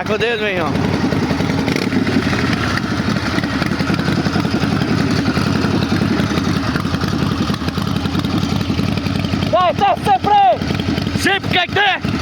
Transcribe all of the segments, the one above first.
com o dedo, hein, ó. Tá sempre! Sempre que é que tem?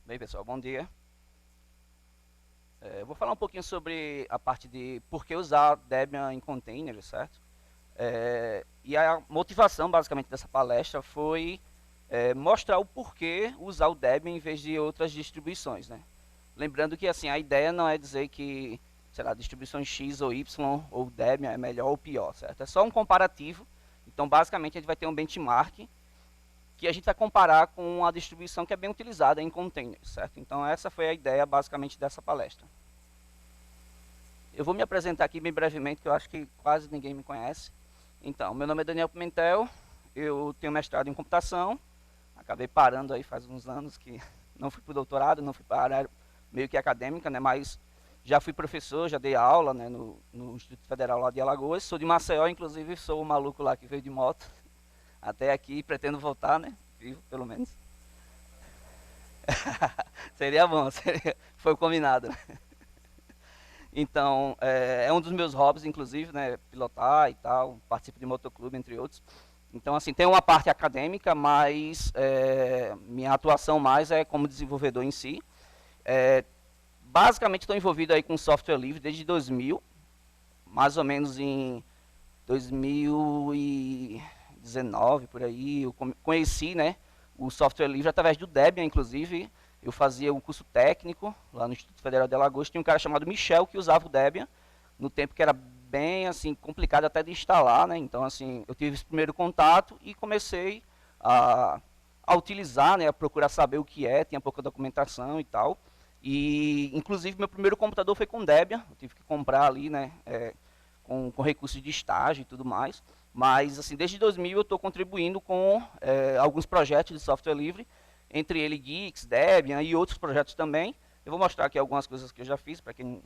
Bem, pessoal, bom dia. Eu vou falar um pouquinho sobre a parte de por que usar Debian em containers, certo? E a motivação, basicamente, dessa palestra foi mostrar o porquê usar o Debian em vez de outras distribuições, né? Lembrando que, assim, a ideia não é dizer que, sei lá, distribuição X ou Y ou Debian é melhor ou pior, certo? É só um comparativo. Então, basicamente, a gente vai ter um benchmark que a gente vai comparar com a distribuição que é bem utilizada em containers, certo? Então, essa foi a ideia, basicamente, dessa palestra. Eu vou me apresentar aqui bem brevemente, que eu acho que quase ninguém me conhece. Então, meu nome é Daniel Pimentel, eu tenho mestrado em computação, acabei parando aí faz uns anos que não fui para o doutorado, não fui para a área meio que acadêmica, né, mas já fui professor, já dei aula, né, no Instituto Federal lá de Alagoas, sou de Maceió, inclusive sou o maluco lá que veio de moto até aqui, pretendo voltar, né, vivo pelo menos. Seria bom, foi o combinado. Então, é um dos meus hobbies, inclusive, né, pilotar e tal, participo de motoclube, entre outros. Então, assim, tem uma parte acadêmica, mas minha atuação mais é como desenvolvedor em si. Basicamente, estou envolvido aí com software livre desde 2000, mais ou menos em 2019, por aí. Eu conheci, né, o software livre através do Debian, inclusive. Eu fazia um curso técnico lá no Instituto Federal de Alagoas. Tinha um cara chamado Michel que usava o Debian, no tempo que era bem assim complicado até de instalar, né? Então, assim, eu tive esse primeiro contato e comecei a utilizar, né, a procurar saber o que é, tinha pouca documentação e tal. E, inclusive, meu primeiro computador foi com Debian, eu tive que comprar ali, né, com recursos de estágio e tudo mais. Mas, assim, desde 2000 eu estou contribuindo com alguns projetos de software livre, entre ele Geeks, Debian e outros projetos também. Eu vou mostrar aqui algumas coisas que eu já fiz, para quem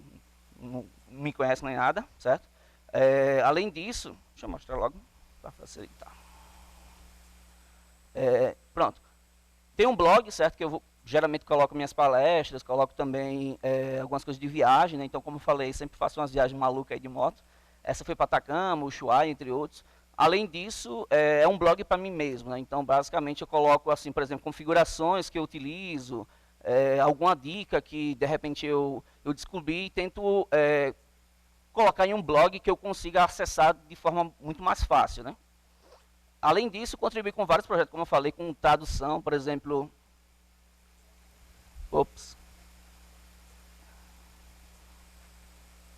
não me conhece nem nada, certo? Além disso, deixa eu mostrar logo, para facilitar. Pronto. Tem um blog, certo, que eu geralmente coloco minhas palestras, coloco também algumas coisas de viagem, né? Então, como eu falei, sempre faço umas viagens malucas aí de moto. Essa foi para Atacama, Ushuaia, entre outros. Além disso, é um blog para mim mesmo, né? Então, basicamente, eu coloco, assim, por exemplo, configurações que eu utilizo, alguma dica que, de repente, eu descobri e tento colocar em um blog que eu consiga acessar de forma muito mais fácil, né? Além disso, contribuí com vários projetos, como eu falei, com tradução, por exemplo. Ops.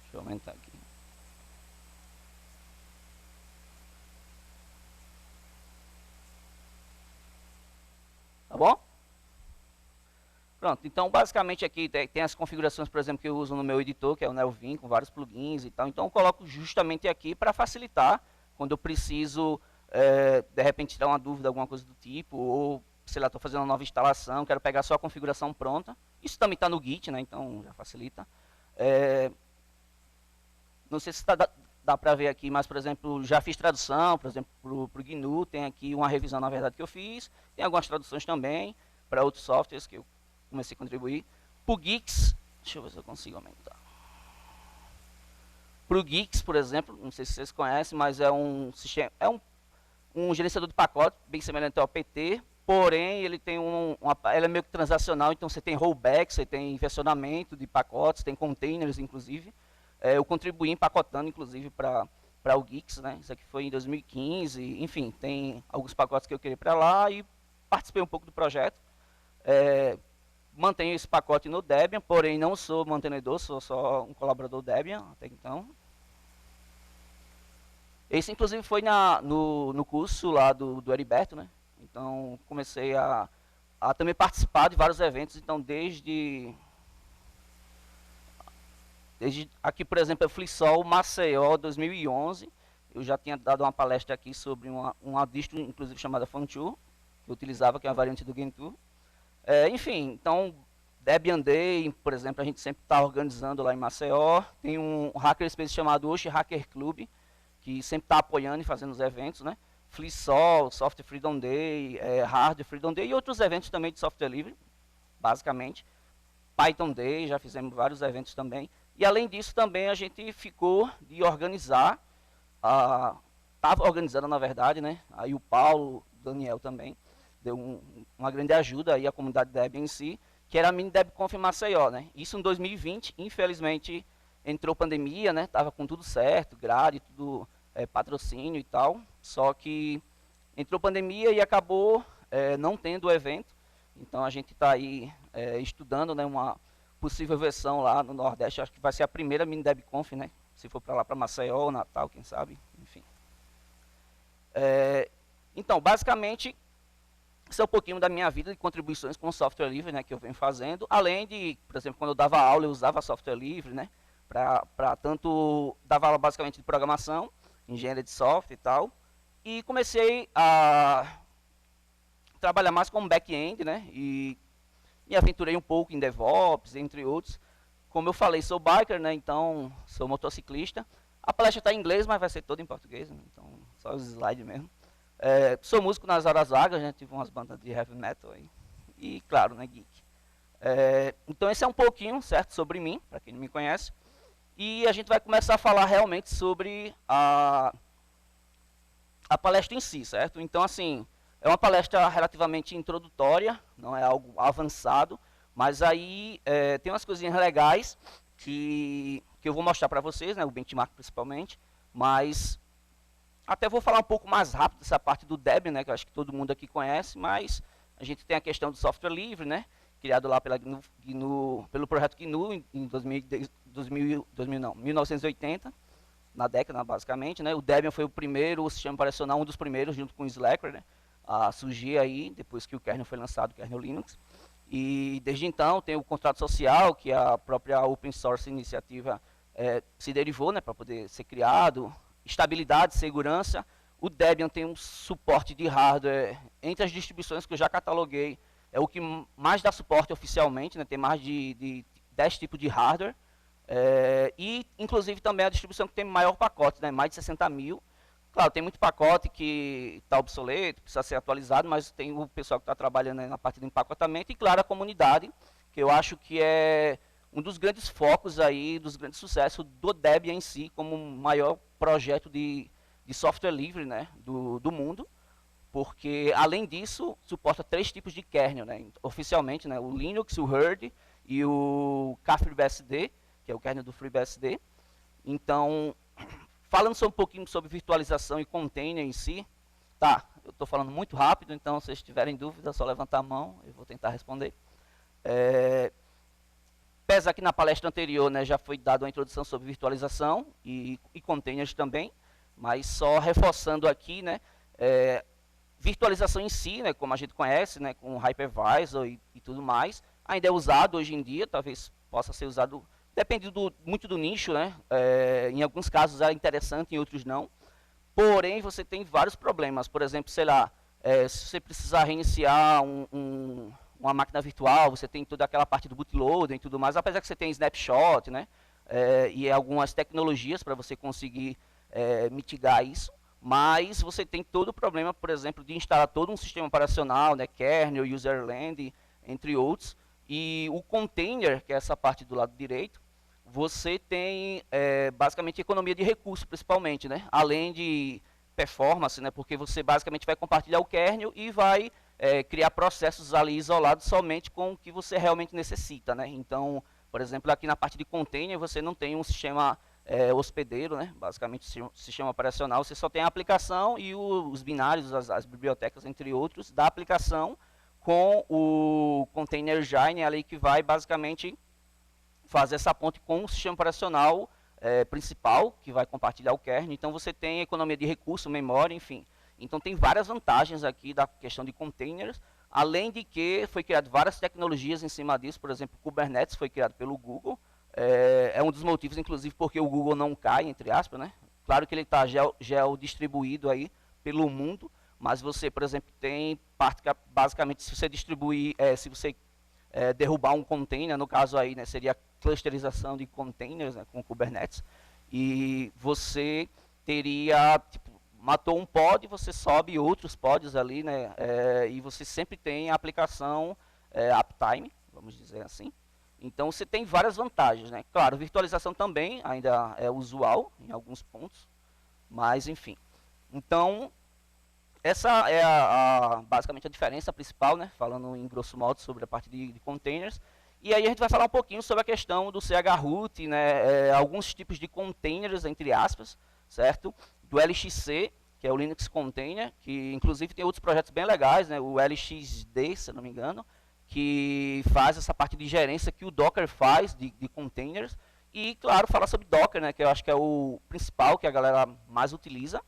Deixa eu aumentar aqui. Tá bom? Pronto, então basicamente aqui tem as configurações, por exemplo, que eu uso no meu editor, que é o Nelvin, com vários plugins e tal. Então eu coloco justamente aqui para facilitar quando eu preciso, de repente, tirar uma dúvida, alguma coisa do tipo, ou, sei lá, estou fazendo uma nova instalação, quero pegar só a configuração pronta. Isso também está no Git, né? Então já facilita. Não sei se dá para ver aqui, mas, por exemplo, já fiz tradução, por exemplo, para o GNU, tem aqui uma revisão, na verdade, que eu fiz. Tem algumas traduções também para outros softwares que eu comecei a contribuir. Para o Geeks, deixa eu ver se eu consigo aumentar. Para o Geeks, por exemplo, não sei se vocês conhecem, mas é um sistema, um gerenciador de pacote bem semelhante ao PT, porém ele tem ele é meio que transacional, então você tem rollback, você tem versionamento de pacotes, tem containers, inclusive. Eu contribuí empacotando, inclusive, para o Geeks, né? Isso aqui foi em 2015, enfim, tem alguns pacotes que eu queria para lá e participei um pouco do projeto. Mantenho esse pacote no Debian, porém não sou mantenedor, sou só um colaborador Debian até então. Esse, inclusive, foi no curso lá do Heriberto, né? Então, comecei a também participar de vários eventos. Então, desde aqui, por exemplo, a FliSol Maceió 2011, eu já tinha dado uma palestra aqui sobre uma distro, inclusive, chamada Funtoo, que eu utilizava, que é uma variante do Gentoo. Enfim, então, Debian Day, por exemplo, a gente sempre está organizando lá em Maceió. Tem um hackerspace chamado Oshi Hacker Club, que sempre está apoiando e fazendo os eventos, né? FliSol, Software Freedom Day, Hardware Freedom Day e outros eventos também de software livre, basicamente. Python Day, já fizemos vários eventos também. E além disso também a gente ficou de organizar, estava organizando na verdade, né? Aí o Paulo, o Daniel também, deu uma grande ajuda aí à comunidade Debian em si, que era a Mini DebConf em Maceió, né? Isso em 2020, infelizmente entrou pandemia, né? Tava com tudo certo, grade, tudo patrocínio e tal, só que entrou pandemia e acabou não tendo o evento. Então a gente está aí estudando, né, uma possível versão lá no Nordeste. Acho que vai ser a primeira Mini DebConf, né? Se for para lá para Maceió, Natal, quem sabe, enfim. Então, basicamente, isso é um pouquinho da minha vida de contribuições com software livre, né, que eu venho fazendo. Além de, por exemplo, quando eu dava aula, eu usava software livre, né, para tanto dava aula basicamente de programação, engenharia de software e tal. E comecei a trabalhar mais como back-end, né, e me aventurei um pouco em DevOps, entre outros. Como eu falei, sou biker, né, então sou motociclista. A palestra está em inglês, mas vai ser toda em português, né, então só os slides mesmo. Sou músico nas horas vagas, né, tive umas bandas de heavy metal aí. E, claro, né, geek. Então esse é um pouquinho, certo, sobre mim, para quem não me conhece. E a gente vai começar a falar realmente sobre a palestra em si, certo? Então, assim, é uma palestra relativamente introdutória, não é algo avançado, mas aí tem umas coisinhas legais que eu vou mostrar para vocês, né, o benchmark principalmente, mas até vou falar um pouco mais rápido dessa parte do Debian, né, que eu acho que todo mundo aqui conhece, mas a gente tem a questão do software livre, né, criado lá pelo projeto GNU em 1980, na década basicamente, né. O Debian foi o primeiro, o sistema operacional, um dos primeiros, junto com o Slackware, né, a surgir aí, depois que o kernel foi lançado, o kernel Linux. E desde então tem o contrato social, que a própria open source iniciativa se derivou, né, para poder ser criado. Estabilidade, segurança. O Debian tem um suporte de hardware entre as distribuições que eu já cataloguei. É o que mais dá suporte oficialmente, né, tem mais de 10 tipos de hardware. E, inclusive, também a distribuição que tem maior pacote, né, mais de 60 mil. Claro, tem muito pacote que está obsoleto, precisa ser atualizado, mas tem o pessoal que está trabalhando na parte do empacotamento e, claro, a comunidade, que eu acho que é um dos grandes focos aí, dos grandes sucessos do Debian em si, como o maior projeto de software livre, né, do mundo, porque, além disso, suporta 3 tipos de kernel, né, oficialmente, né, o Linux, o Herd e o KFreeBSD, que é o kernel do FreeBSD. Então, falando só um pouquinho sobre virtualização e container em si, tá, eu estou falando muito rápido, então se vocês tiverem dúvida, é só levantar a mão, eu vou tentar responder. Apesar que na palestra anterior, né, já foi dada uma introdução sobre virtualização e containers também, mas só reforçando aqui, né, virtualização em si, né, como a gente conhece, né, com hypervisor e tudo mais, ainda é usado hoje em dia, talvez possa ser usado, depende muito do nicho, né, em alguns casos é interessante, em outros não, porém você tem vários problemas, por exemplo, sei lá, se você precisar reiniciar uma máquina virtual, você tem toda aquela parte do bootloader e tudo mais, apesar que você tem snapshot, né, e algumas tecnologias para você conseguir mitigar isso, mas você tem todo o problema, por exemplo, de instalar todo um sistema operacional, né, kernel, userland, entre outros, e o container, que é essa parte do lado direito, você tem basicamente economia de recursos, principalmente, né, além de performance, né, porque você basicamente vai compartilhar o kernel e vai criar processos ali isolados somente com o que você realmente necessita, né? Então, por exemplo, aqui na parte de container você não tem um sistema hospedeiro, né? Basicamente sistema operacional, você só tem a aplicação e os binários, as bibliotecas, entre outros, da aplicação com o container engine ali que vai basicamente fazer essa ponte com o sistema operacional principal, que vai compartilhar o kernel. Então você tem economia de recurso, memória, enfim. Então tem várias vantagens aqui da questão de containers, além de que foi criado várias tecnologias em cima disso, por exemplo, o Kubernetes foi criado pelo Google, é um dos motivos, inclusive, porque o Google não cai, entre aspas, né? Claro que ele está geo distribuído aí pelo mundo, mas você, por exemplo, tem parte que, basicamente, se você distribuir, se você derrubar um container, no caso aí, né, seria a clusterização de containers, né, com Kubernetes, e você teria, tipo, matou um pod, você sobe outros pods ali, né? E você sempre tem a aplicação uptime, vamos dizer assim. Então você tem várias vantagens, né? Claro, virtualização também ainda é usual em alguns pontos, mas enfim. Então, essa é basicamente a diferença principal, né? Falando em grosso modo sobre a parte de containers. E aí a gente vai falar um pouquinho sobre a questão do chroot, né? Alguns tipos de containers, entre aspas, certo? Do LXC, que é o Linux Container, que inclusive tem outros projetos bem legais, né? O LXD, se eu não me engano, que faz essa parte de gerência que o Docker faz de containers. E, claro, falar sobre Docker, né? Que eu acho que é o principal que a galera mais utiliza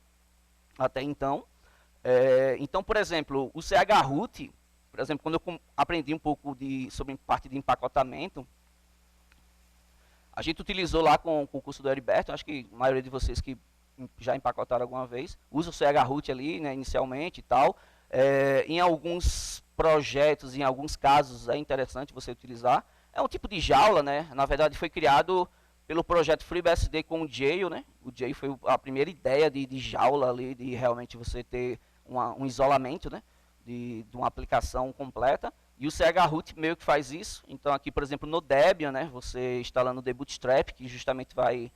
até então. Então, por exemplo, o chroot, por exemplo, quando eu aprendi um pouco sobre parte de empacotamento, a gente utilizou lá com o curso do Heriberto, acho que a maioria de vocês que já empacotaram alguma vez, usa o chroot ali, né, inicialmente e tal. Em alguns projetos, em alguns casos, é interessante você utilizar. É um tipo de jaula, né? Na verdade, foi criado pelo projeto FreeBSD com o Jail, né? O Jail foi a primeira ideia de jaula ali, de realmente você ter um isolamento, né? De uma aplicação completa. E o chroot meio que faz isso. Então aqui, por exemplo, no Debian, né? Você instalando o Bootstrap, que justamente vai,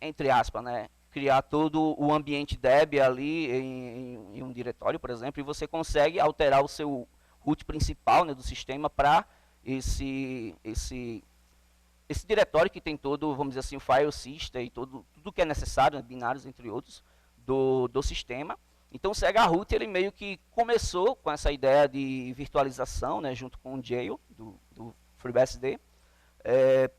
entre aspas, né? Criar todo o ambiente Debian ali em um diretório, por exemplo, e você consegue alterar o seu root principal, né, do sistema para esse diretório que tem todo, vamos dizer assim, o file system e tudo que é necessário, né, binários entre outros, do sistema. Então o chroot ele meio que começou com essa ideia de virtualização, né, junto com o Jail, do FreeBSD.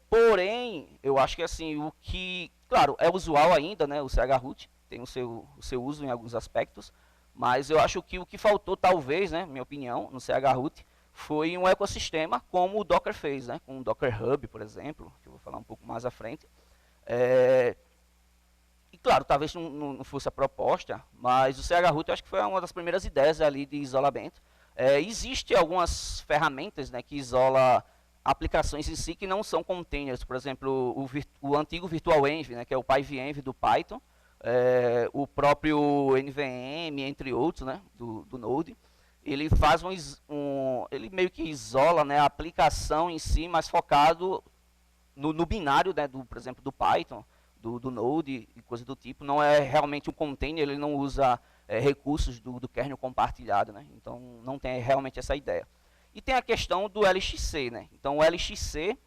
Porém, eu acho que assim, o que, claro, é usual ainda, né, o chroot, tem o seu uso em alguns aspectos, mas eu acho que o que faltou, talvez, né, minha opinião, no chroot, foi um ecossistema como o Docker fez, né, com o Docker Hub, por exemplo, que eu vou falar um pouco mais à frente. E claro, talvez não fosse a proposta, mas o chroot eu acho que foi uma das primeiras ideias ali de isolamento. Existem algumas ferramentas, né, que isolam aplicações em si que não são containers, por exemplo, o antigo VirtualEnv, né, que é o PyVenv do Python, o próprio NVM, entre outros, né, do Node. Ele faz ele meio que isola, né, a aplicação em si, mas focado no binário, né, por exemplo, do Python, do Node e coisa do tipo. Não é realmente um container, ele não usa recursos do kernel compartilhado, né? Então não tem realmente essa ideia. E tem a questão do LXC, né? Então o LXC,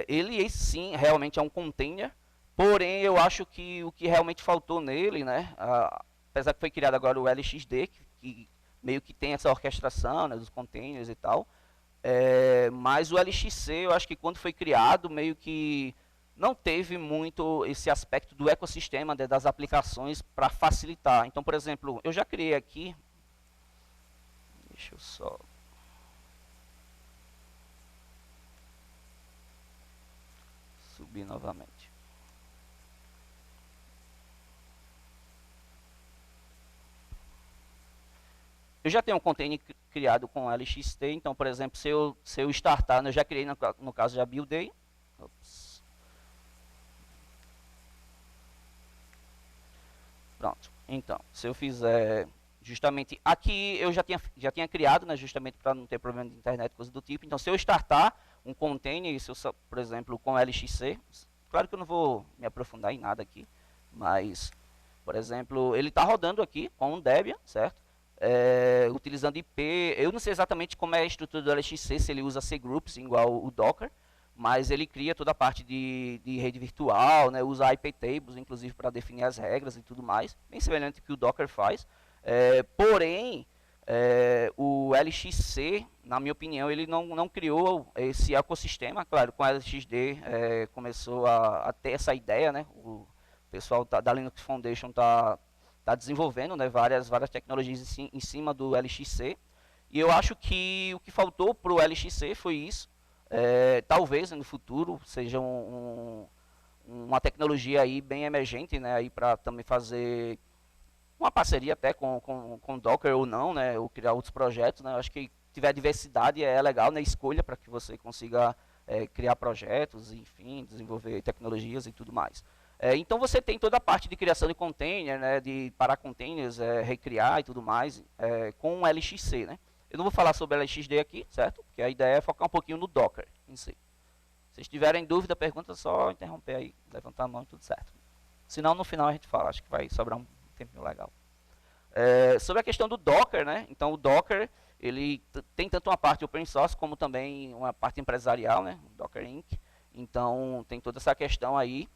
ele sim realmente é um container, porém eu acho que o que realmente faltou nele, né? Apesar que foi criado agora o LXD, que meio que tem essa orquestração, né, dos containers e tal, mas o LXC eu acho que quando foi criado meio que não teve muito esse aspecto do ecossistema, né, das aplicações para facilitar. Então, por exemplo, eu já criei aqui, deixa eu só subir novamente. Eu já tenho um container criado com LXT, então, por exemplo, se eu startar, eu já criei, no caso, já buildei. Ops. Pronto. Então, se eu fizer justamente aqui, eu já tinha criado, né, justamente para não ter problema de internet, coisa do tipo. Então, se eu startar um container, por exemplo, com LXC, claro que eu não vou me aprofundar em nada aqui, mas, por exemplo, ele está rodando aqui com um Debian, certo? Utilizando IP, eu não sei exatamente como é a estrutura do LXC, se ele usa cgroups igual o Docker, mas ele cria toda a parte de rede virtual, né, usa IP tables, inclusive, para definir as regras e tudo mais, bem semelhante ao que o Docker faz. Porém, o LXC, na minha opinião, ele não criou esse ecossistema. Claro, com o LXD começou a ter essa ideia, né, o pessoal da Linux Foundation está desenvolvendo, né, várias tecnologias em cima do LXC. E eu acho que o que faltou para o LXC foi isso. Talvez no futuro seja uma tecnologia aí bem emergente, né, aí para também fazer uma parceria até com Docker ou não, né, ou criar outros projetos, né. Eu acho que tiver diversidade é legal, né, escolha para que você consiga criar projetos, enfim, desenvolver tecnologias e tudo mais. Então você tem toda a parte de criação de container, né, de parar containers, recriar e tudo mais, com o LXC, né. Eu não vou falar sobre LXD aqui, certo? Porque a ideia é focar um pouquinho no Docker em si. Se vocês tiverem dúvida, pergunta, é só interromper aí, levantar a mão e tudo certo. Senão no final a gente fala, acho que vai sobrar um tempinho legal. Sobre a questão do Docker, né? Então o Docker ele tem tanto uma parte open source como também uma parte empresarial, né? Docker Inc. Então tem toda essa questão aí,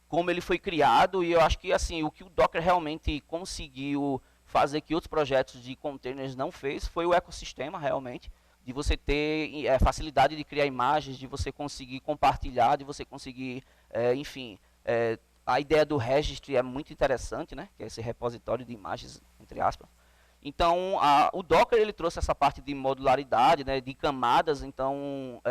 como ele foi criado, e eu acho que assim o que o Docker realmente conseguiu fazer que outros projetos de containers não fez foi o ecossistema realmente, de você ter facilidade de criar imagens, de você conseguir compartilhar, de você conseguir, enfim, a ideia do registry é muito interessante, né? Que é esse repositório de imagens, entre aspas. Então, o Docker ele trouxe essa parte de modularidade, né, de camadas. Então,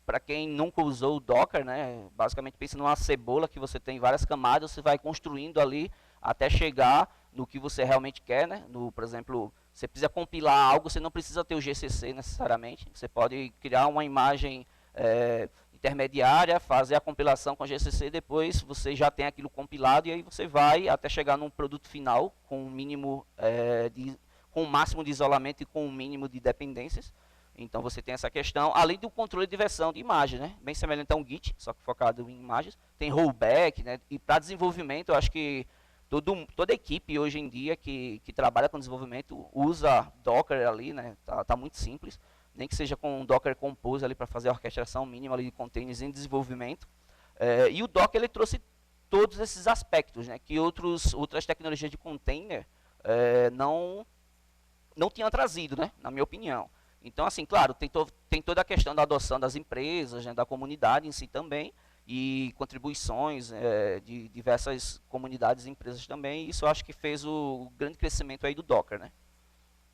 para quem nunca usou o Docker, né, basicamente pensa numa cebola que você tem várias camadas, você vai construindo ali até chegar no que você realmente quer, né? Por exemplo, você precisa compilar algo, você não precisa ter o GCC necessariamente. Você pode criar uma imagem intermediária, fazer a compilação com GCC, depois você já tem aquilo compilado e aí você vai até chegar num produto final com um mínimo com o máximo de isolamento e com o mínimo de dependências. Então você tem essa questão, além do controle de versão de imagem, né? Bem semelhante a um Git, só que focado em imagens. Tem rollback, né? E para desenvolvimento, eu acho que toda equipe hoje em dia que trabalha com desenvolvimento usa Docker ali, né? Tá muito simples. Nem que seja com o Docker Compose ali para fazer a orquestração mínima ali de containers em desenvolvimento. E o Docker ele trouxe todos esses aspectos, né? Que outras tecnologias de container não tinham trazido, né? Na minha opinião. Então, assim, claro, tem toda a questão da adoção das empresas, né, da comunidade em si também, e contribuições de diversas comunidades e empresas também. E isso eu acho que fez o grande crescimento aí do Docker, né?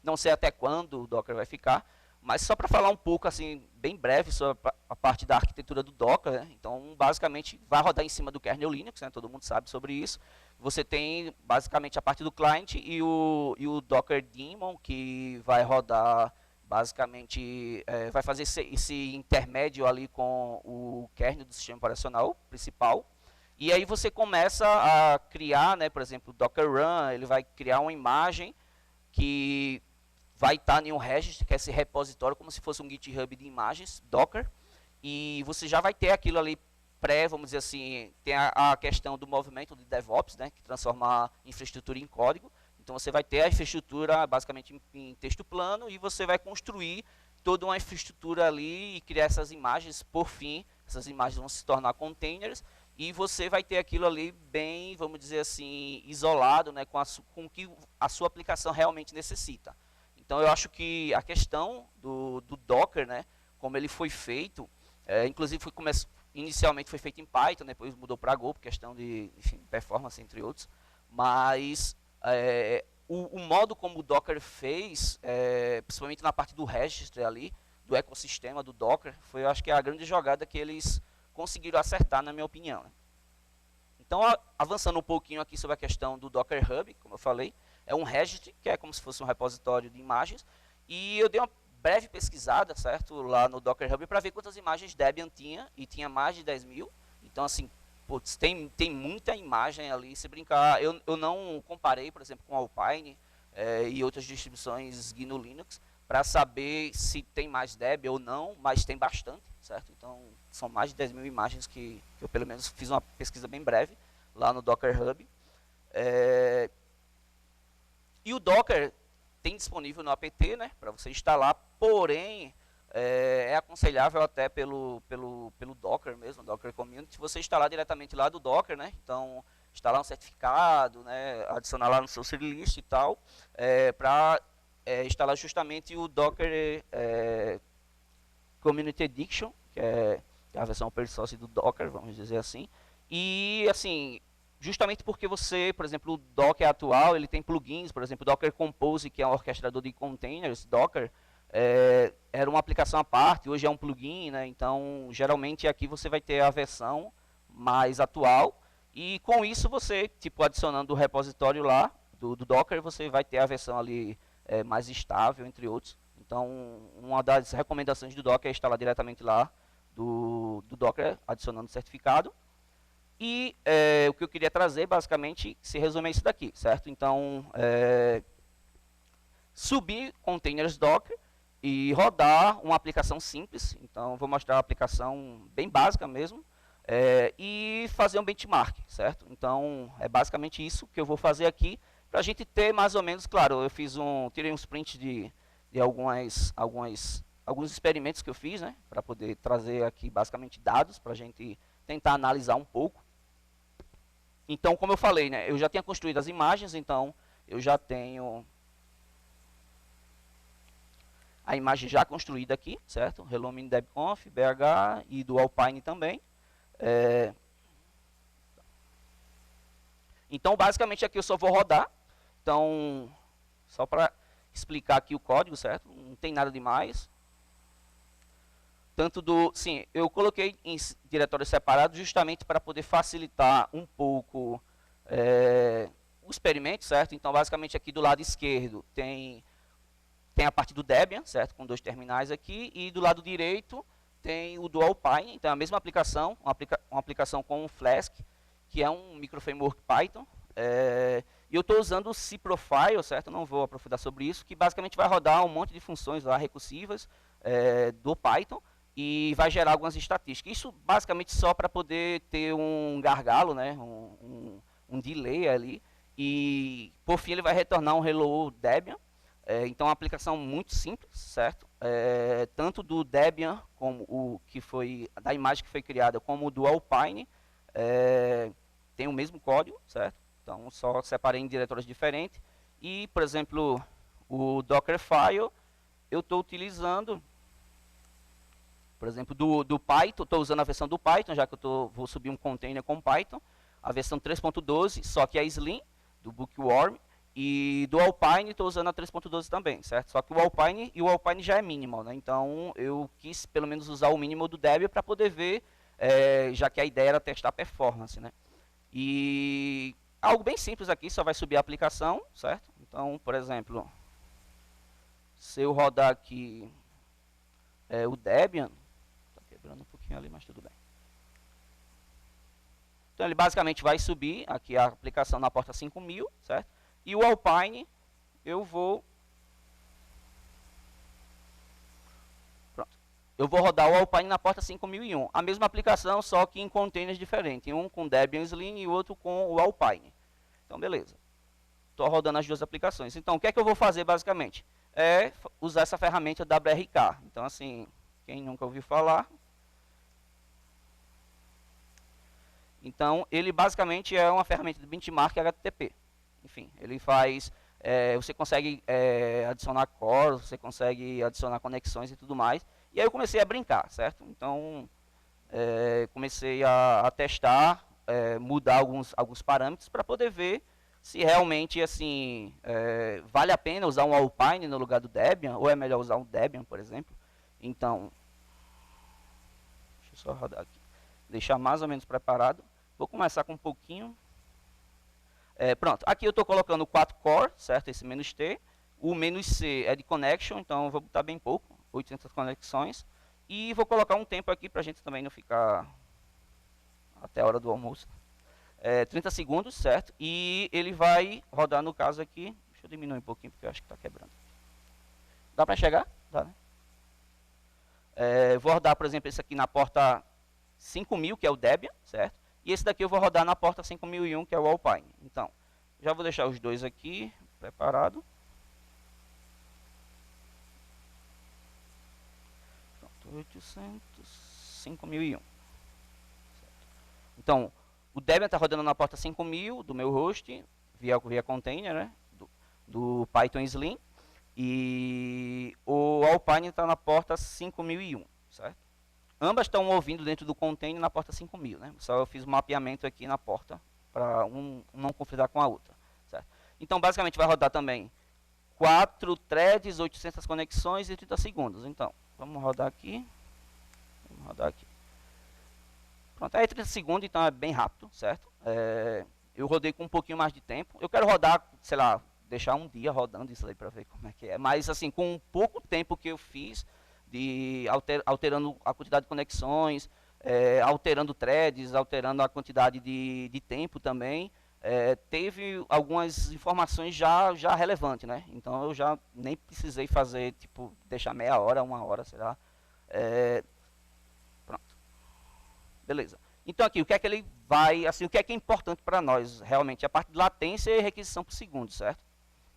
Não sei até quando o Docker vai ficar, mas só para falar um pouco, assim, bem breve sobre a parte da arquitetura do Docker, né? Então, basicamente, vai rodar em cima do kernel Linux, né? Todo mundo sabe sobre isso. Você tem, basicamente, a parte do client e o Docker Daemon, que vai rodar, basicamente, vai fazer esse intermédio ali com o kernel do sistema operacional principal. E aí você começa a criar, né? Por exemplo, o Docker Run, ele vai criar uma imagem que vai estar em um registry, que é esse repositório, como se fosse um GitHub de imagens, Docker, e você já vai ter aquilo ali vamos dizer assim, tem a questão do movimento de DevOps, né, que transforma a infraestrutura em código. Então você vai ter a infraestrutura basicamente em texto plano e você vai construir toda uma infraestrutura ali e criar essas imagens. Por fim, essas imagens vão se tornar containers e você vai ter aquilo ali bem, vamos dizer assim, isolado, né, com o que a sua aplicação realmente necessita. Então eu acho que a questão do Docker, né, como ele foi feito, inclusive inicialmente foi feito em Python, depois mudou para Go, por questão de performance, entre outros, mas o modo como o Docker fez, principalmente na parte do registry ali, do ecossistema do Docker, foi, eu acho que a grande jogada que eles conseguiram acertar, na minha opinião. Né? Então, avançando um pouquinho aqui sobre a questão do Docker Hub, como eu falei, é um registry, que é como se fosse um repositório de imagens, e eu dei uma breve pesquisada, certo, lá no Docker Hub, para ver quantas imagens Debian tinha, e tinha mais de 10 mil, então assim, putz, tem muita imagem ali, se brincar, eu não comparei, por exemplo, com a Alpine e outras distribuições GNU Linux, para saber se tem mais Debian ou não, mas tem bastante, certo, então são mais de 10 mil imagens que eu pelo menos fiz uma pesquisa bem breve, lá no Docker Hub, e o Docker tem disponível no apt, né, para você instalar, porém é aconselhável até pelo Docker mesmo, Docker Community, você instalar diretamente lá do Docker, né, então instalar um certificado, né, adicionar lá no seu setlist e tal, para instalar justamente o Docker Community Edition, que é a versão open source do Docker, vamos dizer assim, e assim, justamente porque você, por exemplo, o Docker atual, ele tem plugins, por exemplo, o Docker Compose, que é um orquestrador de containers, Docker, era uma aplicação à parte, hoje é um plugin, né? Então, geralmente aqui você vai ter a versão mais atual, e com isso você, tipo, adicionando o repositório lá, do Docker, você vai ter a versão ali mais estável, entre outros. Então, uma das recomendações do Docker é instalar diretamente lá do Docker, adicionando o certificado. E o que eu queria trazer, basicamente, se resume a isso daqui, certo? Então, subir containers Docker e rodar uma aplicação simples. Então, vou mostrar a aplicação bem básica mesmo. e fazer um benchmark, certo? Então, é basicamente isso que eu vou fazer aqui, para a gente ter mais ou menos, claro, eu tirei uns prints de alguns experimentos que eu fiz, né, para poder trazer aqui basicamente dados, para a gente tentar analisar um pouco. Então, como eu falei, né, eu já tinha construído as imagens, então eu já tenho a imagem já construída aqui, certo? Hello Mini DebConf, BH e do Alpine também. Então, basicamente aqui eu só vou rodar. Então, só para explicar aqui o código, certo? Não tem nada demais. Sim, eu coloquei em diretórios separados justamente para poder facilitar um pouco o experimento, certo? Então, basicamente aqui do lado esquerdo tem a parte do Debian, certo? Com 2 terminais aqui, e do lado direito tem o do Alpine, então é a mesma aplicação, uma aplicação com o Flask, que é um microframework Python. E eu estou usando o cProfile, certo? Não vou aprofundar sobre isso, que basicamente vai rodar um monte de funções lá recursivas do Python e vai gerar algumas estatísticas. Isso basicamente só para poder ter um gargalo, né? um delay ali. E por fim ele vai retornar um Hello Debian. Então é uma aplicação muito simples, certo? Tanto do Debian como o que foi da imagem que foi criada, como o do Alpine, tem o mesmo código, certo? Então só separei em diretórios diferentes. E, por exemplo, o Dockerfile eu estou utilizando, por exemplo, do Python, estou usando a versão do Python, já que eu vou subir um container com Python, a versão 3.12, só que é Slim, do Bookworm, e do Alpine estou usando a 3.12 também, certo? Só que o Alpine já é minimal, né? Então eu quis pelo menos usar o minimal do Debian para poder ver, já que a ideia era testar a performance, né? E algo bem simples aqui, só vai subir a aplicação, certo? Então, por exemplo, se eu rodar aqui o Debian, está quebrando um pouquinho ali, mas tudo bem. Então ele basicamente vai subir aqui a aplicação na porta 5000, certo? E o Alpine, eu vou rodar o Alpine na porta 5001. A mesma aplicação, só que em containers diferentes. Um com Debian Slim e outro com o Alpine. Então, beleza. Estou rodando as duas aplicações. Então, o que é que eu vou fazer, basicamente? É usar essa ferramenta WRK. Então, assim, quem nunca ouviu falar. Então, ele basicamente é uma ferramenta de benchmark HTTP. Enfim, ele faz... você consegue adicionar cores, você consegue adicionar conexões e tudo mais. E aí eu comecei a brincar, certo? Então, comecei a testar, mudar alguns parâmetros para poder ver se realmente, assim, vale a pena usar um Alpine no lugar do Debian, ou é melhor usar um Debian, por exemplo. Então, deixa eu só rodar aqui, deixar mais ou menos preparado. Vou começar com um pouquinho. Pronto, aqui eu estou colocando 4 core, certo? Esse "-t". O "-c" é de connection, então eu vou botar bem pouco, 800 conexões. E vou colocar um tempo aqui para a gente também não ficar até a hora do almoço. 30 segundos, certo? E ele vai rodar, no caso aqui, deixa eu diminuir um pouquinho porque eu acho que está quebrando. Dá para enxergar? Dá, né? Vou rodar, por exemplo, esse aqui na porta 5000, que é o Debian, certo? E esse daqui eu vou rodar na porta 5001, que é o Alpine. Então, já vou deixar os dois aqui preparado. Pronto, 800, 5001. Então, o Debian está rodando na porta 5000 do meu host, via container, né? Do Python Slim. E o Alpine está na porta 5001, certo? Ambas estão ouvindo dentro do container na porta 5000, né? Só eu fiz um mapeamento aqui na porta para não conflitar com a outra, certo? Então, basicamente, vai rodar também 4 threads, 800 conexões e 30 segundos. Então, vamos rodar aqui. Pronto, aí 30 segundos, então é bem rápido, certo? Eu rodei com um pouquinho mais de tempo. Eu quero rodar, sei lá, deixar um dia rodando isso aí para ver como é que é. Mas, assim, com pouco tempo que eu fiz, alterando a quantidade de conexões, alterando threads, alterando a quantidade de tempo também, teve algumas informações já relevantes, né? Então eu já nem precisei fazer, tipo, deixar meia hora, 1 hora, sei lá. Pronto. Beleza. Então aqui, o que é que ele vai, assim, o que é importante para nós realmente? A parte de latência e requisição por segundo, certo?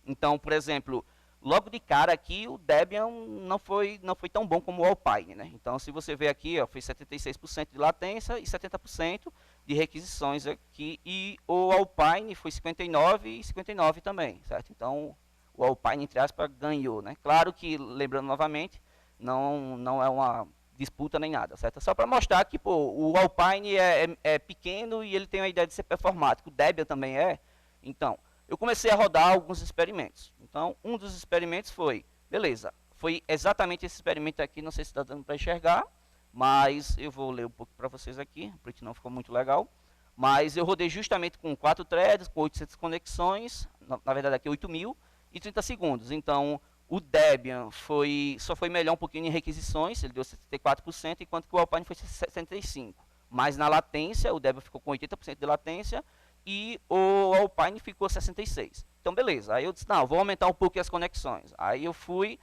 Então, por exemplo, logo de cara aqui, o Debian não foi tão bom como o Alpine, né? Então, se você ver aqui, ó, foi 76% de latência e 70% de requisições aqui, e o Alpine foi 59 e 59 também, certo? Então, o Alpine, entre aspas, ganhou, né? Claro que, lembrando novamente, não é uma disputa nem nada, certo? Só para mostrar que, pô, o Alpine é pequeno e ele tem a ideia de ser performático, o Debian também é. Então, eu comecei a rodar alguns experimentos. Então, um dos experimentos foi, beleza, foi exatamente esse experimento aqui, não sei se está dando para enxergar, mas eu vou ler um pouco para vocês aqui, porque não ficou muito legal. Mas eu rodei justamente com 4 threads, com 800 conexões, na verdade aqui 8.000, e 30 segundos. Então, o Debian só foi melhor um pouquinho em requisições, ele deu 74%, enquanto que o Alpine foi 65%. Mas na latência, o Debian ficou com 80% de latência, e o Alpine ficou 66%. Então, beleza. Aí eu disse, não, vou aumentar um pouco as conexões. Aí eu fui,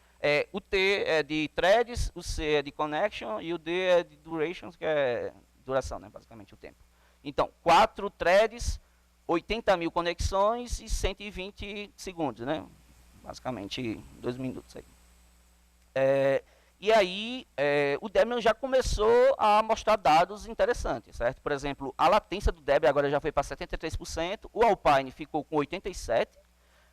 o T é de threads, o C é de connection, e o D é de durations, que é duração, né, basicamente o tempo. Então, 4 threads, 80.000 conexões e 120 segundos, né? Basicamente 2 minutos aí. E aí, o Debian já começou a mostrar dados interessantes, certo? Por exemplo, a latência do Debian agora já foi para 73%, o Alpine ficou com 87%,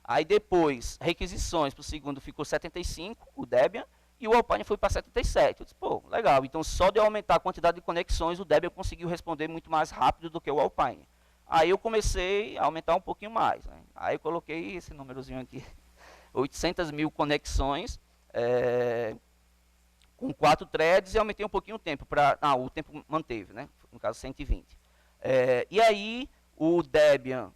aí depois, requisições por segundo ficou 75%, o Debian, e o Alpine foi para 77%. Eu disse, pô, legal, então só de aumentar a quantidade de conexões, o Debian conseguiu responder muito mais rápido do que o Alpine. Aí eu comecei a aumentar um pouquinho mais, né? Aí eu coloquei esse númerozinho aqui, 800.000 conexões, com 4 threads, e aumentei um pouquinho o tempo. O tempo manteve, né? No caso 120. E aí o Debian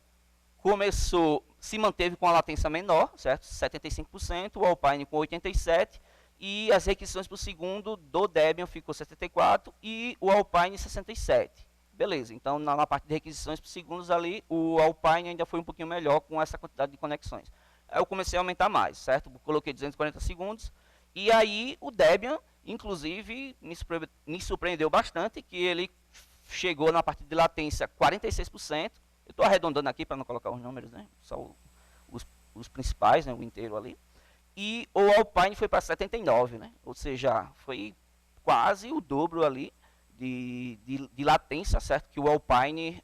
se manteve com a latência menor, certo? 75%, o Alpine com 87%, e as requisições por segundo do Debian ficou 74% e o Alpine 67%. Beleza, então na parte de requisições por segundos ali, o Alpine ainda foi um pouquinho melhor com essa quantidade de conexões. Aí eu comecei a aumentar mais, certo? Coloquei 240 segundos, e aí o Debian, inclusive, me surpreendeu bastante, que ele chegou na parte de latência 46%. Eu estou arredondando aqui para não colocar os números, né? Só os principais, né? O inteiro ali. E o Alpine foi para 79%, né? Ou seja, foi quase o dobro ali de latência, certo? Que o Alpine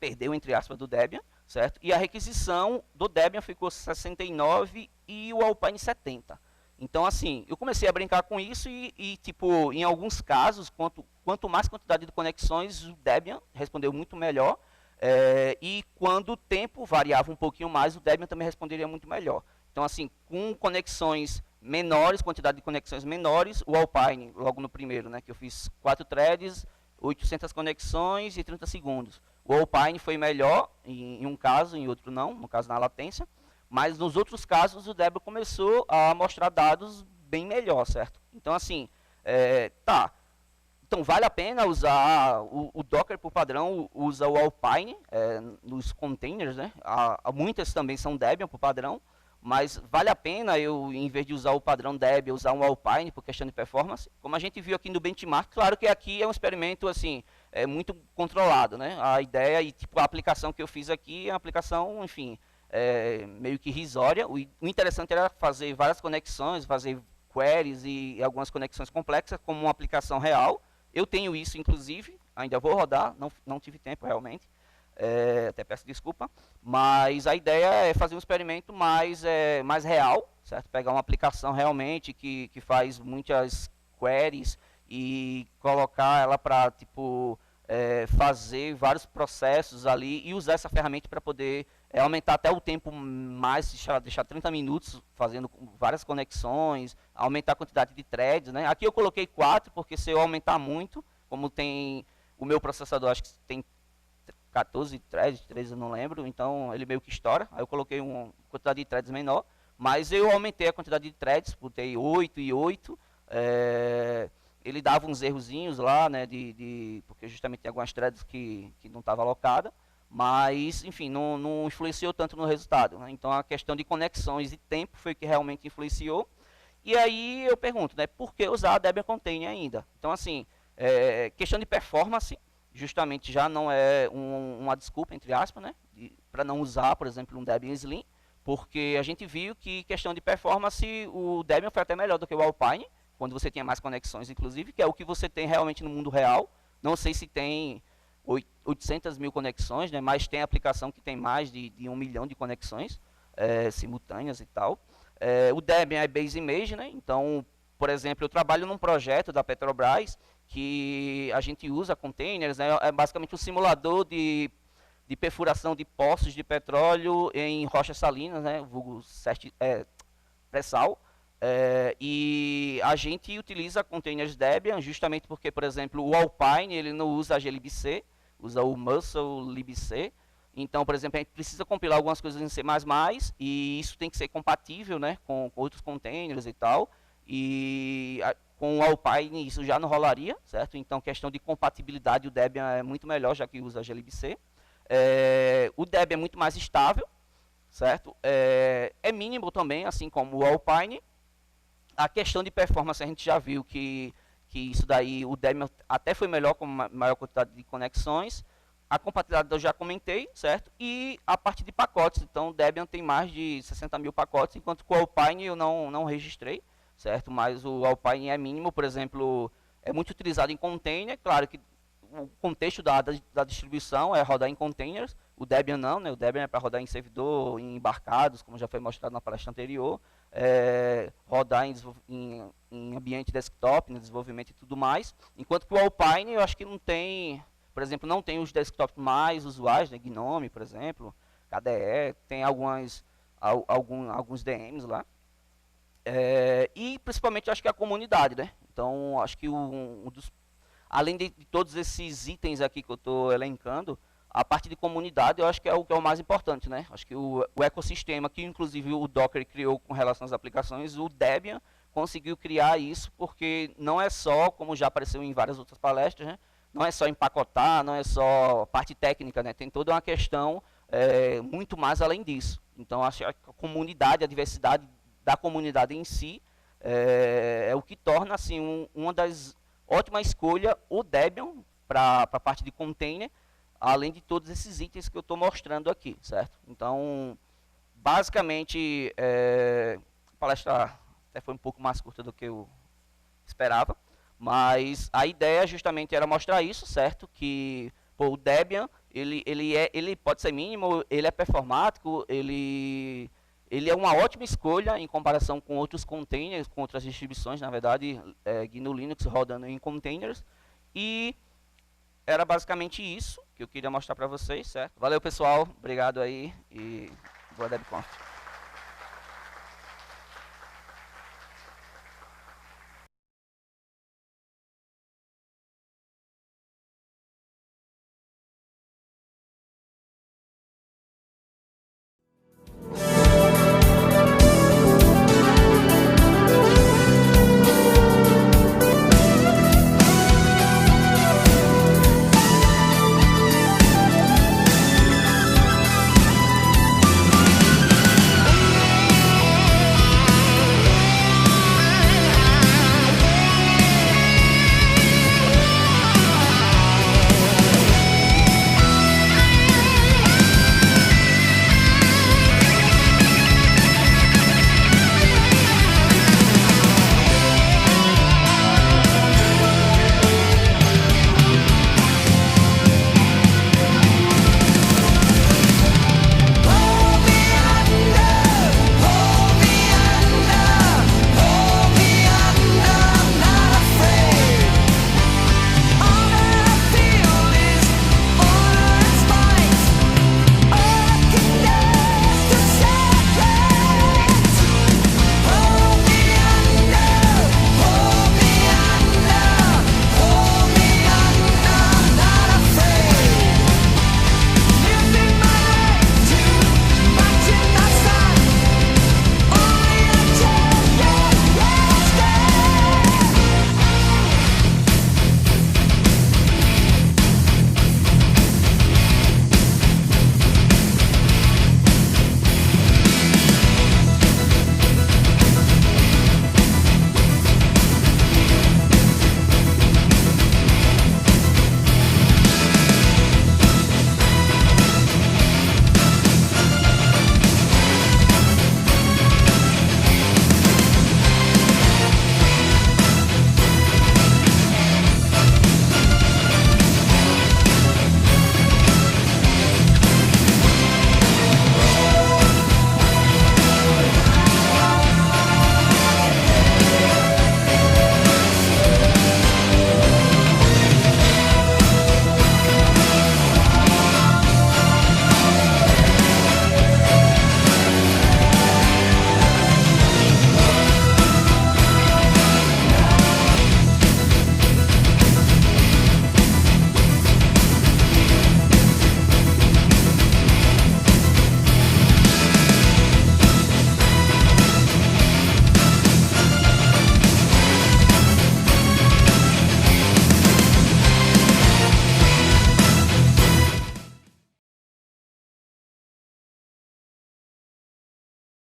perdeu, entre aspas, do Debian, certo? E a requisição do Debian ficou 69% e o Alpine 70%. Então, assim, eu comecei a brincar com isso e tipo, em alguns casos, quanto mais quantidade de conexões, o Debian respondeu muito melhor. E quando o tempo variava um pouquinho mais, o Debian também responderia muito melhor. Então, assim, com conexões menores, quantidade de conexões menores, o Alpine, logo no primeiro, né, que eu fiz 4 threads, 800 conexões e 30 segundos. O Alpine foi melhor em um caso, em outro não, no caso na latência. Mas nos outros casos o Debian começou a mostrar dados bem melhor, certo? Então, assim, Então, vale a pena usar o Docker por padrão, usa o Alpine nos containers, né? Muitas também são Debian por padrão, mas vale a pena eu, em vez de usar o padrão Debian, usar um Alpine por questão de performance. Como a gente viu aqui no benchmark, claro que aqui é um experimento, assim, muito controlado, né? A ideia e, tipo, a aplicação que eu fiz aqui é uma aplicação, enfim, meio que irrisória. O interessante era fazer várias conexões, fazer queries e algumas conexões complexas como uma aplicação real. Eu tenho isso, inclusive, ainda vou rodar, não tive tempo realmente, até peço desculpa, mas a ideia é fazer um experimento mais real, certo? Pegar uma aplicação realmente que faz muitas queries e colocar ela para, tipo, fazer vários processos ali e usar essa ferramenta para poder aumentar até o tempo mais, deixar 30 minutos fazendo várias conexões, aumentar a quantidade de threads, né? Aqui eu coloquei 4, porque se eu aumentar muito, como tem o meu processador, acho que tem 14 threads, 13 eu não lembro, então ele meio que estoura. Aí eu coloquei uma quantidade de threads menor, mas eu aumentei a quantidade de threads, botei 8 e 8, ele dava uns errozinhos lá, né, porque justamente tem algumas threads que não estava alocada. Mas, enfim, não influenciou tanto no resultado, né? Então, a questão de conexões e tempo foi o que realmente influenciou. E aí eu pergunto, né, por que usar a Debian Container ainda? Então, assim, Questão de performance, justamente já não é uma desculpa, entre aspas, né, para não usar, por exemplo, um Debian Slim, porque a gente viu que questão de performance, o Debian foi até melhor do que o Alpine, quando você tinha mais conexões, inclusive, que é o que você tem realmente no mundo real. Não sei se tem 800 mil conexões, né, mas tem aplicação que tem mais de 1 milhão de conexões simultâneas e tal. O Debian é base image, né, então, por exemplo, eu trabalho num projeto da Petrobras que a gente usa containers, né, é basicamente um simulador de perfuração de poços de petróleo em rochas salinas, né, vulgo pré-sal. E a gente utiliza containers Debian justamente porque, por exemplo, o Alpine ele não usa a glibc, usa o muscle libc. Então, por exemplo, a gente precisa compilar algumas coisas em C++ e isso tem que ser compatível, né, com outros containers e tal. E com o Alpine isso já não rolaria, certo? Então, questão de compatibilidade, o Debian é muito melhor, já que usa a glibc. O Debian é muito mais estável, certo? É mínimo também, assim como o Alpine. A questão de performance a gente já viu que isso daí, o Debian até foi melhor com maior quantidade de conexões. A compatibilidade eu já comentei, certo? E a parte de pacotes, então o Debian tem mais de 60 mil pacotes, enquanto que o Alpine eu não registrei, certo? Mas o Alpine é mínimo, por exemplo, é muito utilizado em container, claro que o contexto da distribuição é rodar em containers, o Debian não, né? O Debian é para rodar em servidor, em embarcados, como já foi mostrado na palestra anterior, rodar em ambiente desktop, no desenvolvimento e tudo mais, enquanto que o Alpine eu acho que não tem, por exemplo, não tem os desktops mais usuais, né? GNOME, por exemplo, KDE, tem alguns DMs lá, e principalmente acho que a comunidade, né? Então acho que além de todos esses itens aqui que eu estou elencando, a parte de comunidade eu acho que é o mais importante, né? Acho que o ecossistema que inclusive o Docker criou com relação às aplicações, o Debian conseguiu criar isso porque não é só, como já apareceu em várias outras palestras, né? Não é só empacotar, não é só parte técnica, né? Tem toda uma questão muito mais além disso. Então acho que a comunidade, a diversidade da comunidade em si é o que torna assim uma das ótimas escolhas o Debian para a parte de container, além de todos esses itens que eu estou mostrando aqui, certo? Então, basicamente, a palestra até foi um pouco mais curta do que eu esperava, mas a ideia justamente era mostrar isso, certo? Que o Debian, ele pode ser mínimo, ele é performático, ele é uma ótima escolha em comparação com outros containers, com outras distribuições, na verdade, GNU Linux rodando em containers. E era basicamente isso que eu queria mostrar para vocês, certo? Valeu, pessoal. Obrigado aí e boa DebConf.